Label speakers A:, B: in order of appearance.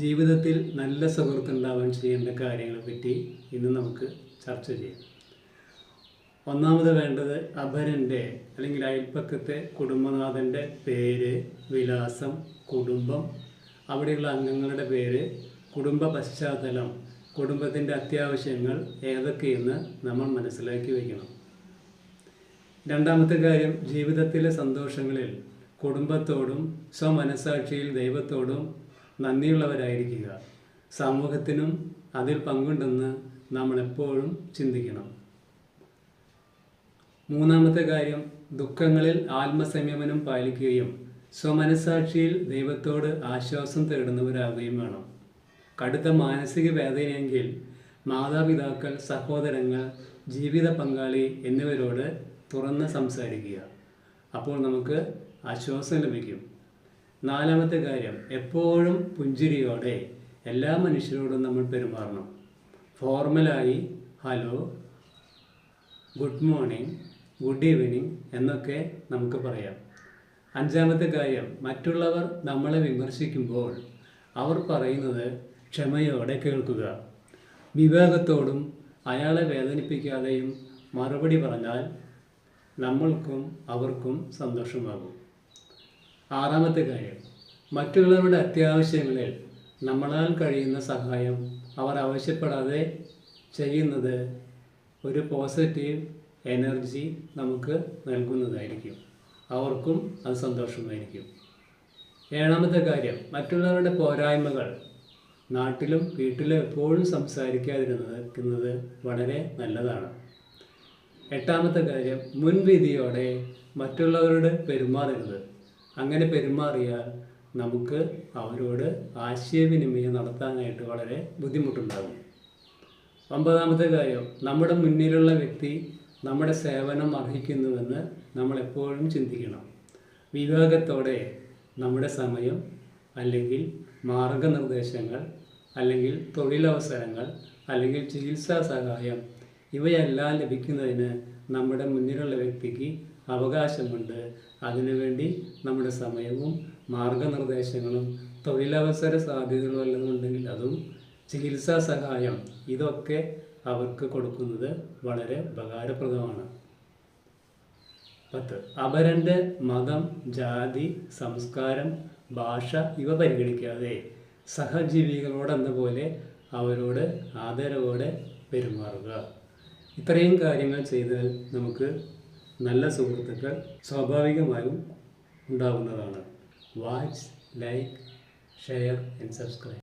A: ജീവിതത്തിൽ നല്ല സുഹൃത്തുണ്ടാവാൻ ചെയ്യേണ്ട കാര്യങ്ങളെപ്പറ്റി ഇന്ന് നമുക്ക് ചർച്ച ചെയ്യാം. ഒന്നാമത് വേണ്ടത് അപരൻ്റെ അല്ലെങ്കിൽ അയൽപ്പക്കത്തെ കുടുംബനാഥൻ്റെ പേര്, വിലാസം, കുടുംബം, അവിടെയുള്ള അംഗങ്ങളുടെ പേര്, കുടുംബ പശ്ചാത്തലം, കുടുംബത്തിൻ്റെ അത്യാവശ്യങ്ങൾ ഏതൊക്കെയെന്ന് നമ്മൾ മനസ്സിലാക്കി വയ്ക്കണം. രണ്ടാമത്തെ കാര്യം, ജീവിതത്തിലെ സന്തോഷങ്ങളിൽ കുടുംബത്തോടും സ്വമനസാക്ഷിയിൽ ദൈവത്തോടും നന്ദിയുള്ളവരായിരിക്കുക. സമൂഹത്തിനും അതിൽ പങ്കുണ്ടെന്ന് നമ്മൾ എപ്പോഴും ചിന്തിക്കണം. മൂന്നാമത്തെ കാര്യം, ദുഃഖങ്ങളിൽ ആത്മസംയമനം പാലിക്കുകയും സ്വമനസാക്ഷിയിൽ ദൈവത്തോട് ആശ്വാസം തേടുന്നവരാകുകയും വേണം. കടുത്ത മാനസിക വേദനയെങ്കിൽ മാതാപിതാക്കൾ, സഹോദരങ്ങൾ, ജീവിത പങ്കാളി എന്നിവരോട് തുറന്ന് സംസാരിക്കുക. അപ്പോൾ നമുക്ക് ആശ്വാസം ലഭിക്കും. നാലാമത്തെ കാര്യം, എപ്പോഴും പുഞ്ചിരിയോടെ എല്ലാ മനുഷ്യരോടും നമ്മൾ പെരുമാറണം. ഫോർമലായി hello, good morning, good evening എന്നൊക്കെ നമുക്ക് പറയാം. അഞ്ചാമത്തെ കാര്യം, മറ്റുള്ളവർ നമ്മളെ വിമർശിക്കുമ്പോൾ അവർ പറയുന്നത് ക്ഷമയോടെ കേൾക്കുക. വിവേകത്തോടും അയാളെ വേദനിപ്പിക്കാതെയും മറുപടി പറഞ്ഞാൽ നമ്മൾക്കും അവർക്കും സന്തോഷമാകും. ആറാമത്തെ കാര്യം, മറ്റുള്ളവരുടെ അത്യാവശ്യങ്ങളിൽ നമ്മളാൽ കഴിയുന്ന സഹായം അവർ ആവശ്യപ്പെടാതെ ചെയ്യുന്നത് ഒരു പോസിറ്റീവ് എനർജി നമുക്ക് നൽകുന്നതായിരിക്കും. അവർക്കും അത് സന്തോഷമായിരിക്കും. ഏഴാമത്തെ കാര്യം, മറ്റുള്ളവരുടെ പോരായ്മകൾ നാട്ടിലും വീട്ടിലും എപ്പോഴും സംസാരിക്കാതിരുന്നത് വളരെ നല്ലതാണ്. എട്ടാമത്തെ കാര്യം, മുൻവിധിയോടെ മറ്റുള്ളവരോട് പെരുമാറരുത്. അങ്ങനെ പെരുമാറിയാൽ നമുക്ക് അവരോട് ആശയവിനിമയം നടത്താനായിട്ട് വളരെ ബുദ്ധിമുട്ടുണ്ടാകും. ഒമ്പതാമത്തെ കാര്യം, നമ്മുടെ മുന്നിലുള്ള വ്യക്തി നമ്മുടെ സേവനം അർഹിക്കുന്നുവെന്ന് നമ്മൾ എപ്പോഴും ചിന്തിക്കണം. വിവേകത്തോടെ നമ്മുടെ സമയം അല്ലെങ്കിൽ മാർഗനിർദ്ദേശങ്ങൾ അല്ലെങ്കിൽ തൊഴിലവസരങ്ങൾ അല്ലെങ്കിൽ ചികിത്സാ സഹായം ഇവയെല്ലാം ലഭിക്കുന്നതിന് നമ്മുടെ മുന്നിലുള്ള വ്യക്തിക്ക് അവകാശമുണ്ട്. അതിനുവേണ്ടി നമ്മുടെ സമയവും മാർഗനിർദ്ദേശങ്ങളും തൊഴിലവസര സാധ്യതകളും വല്ലതും ഉണ്ടെങ്കിൽ അതും ചികിത്സാ സഹായം ഇതൊക്കെ അവർക്ക് കൊടുക്കുന്നത് വളരെ ഉപകാരപ്രദമാണ്. 10. അപരൻ്റെ മതം, ജാതി, സംസ്കാരം, ഭാഷ ഇവ പരിഗണിക്കാതെ സഹജീവികളോടെന്ന പോലെ അവരോട് ആദരവോടെ പെരുമാറുക. ഇത്രയും കാര്യങ്ങൾ ചെയ്താൽ നമുക്ക് നല്ല സുഹൃത്തുക്കൾ സ്വാഭാവികമായും ഉണ്ടാകുന്നതാണ്. Watch, like, share and subscribe.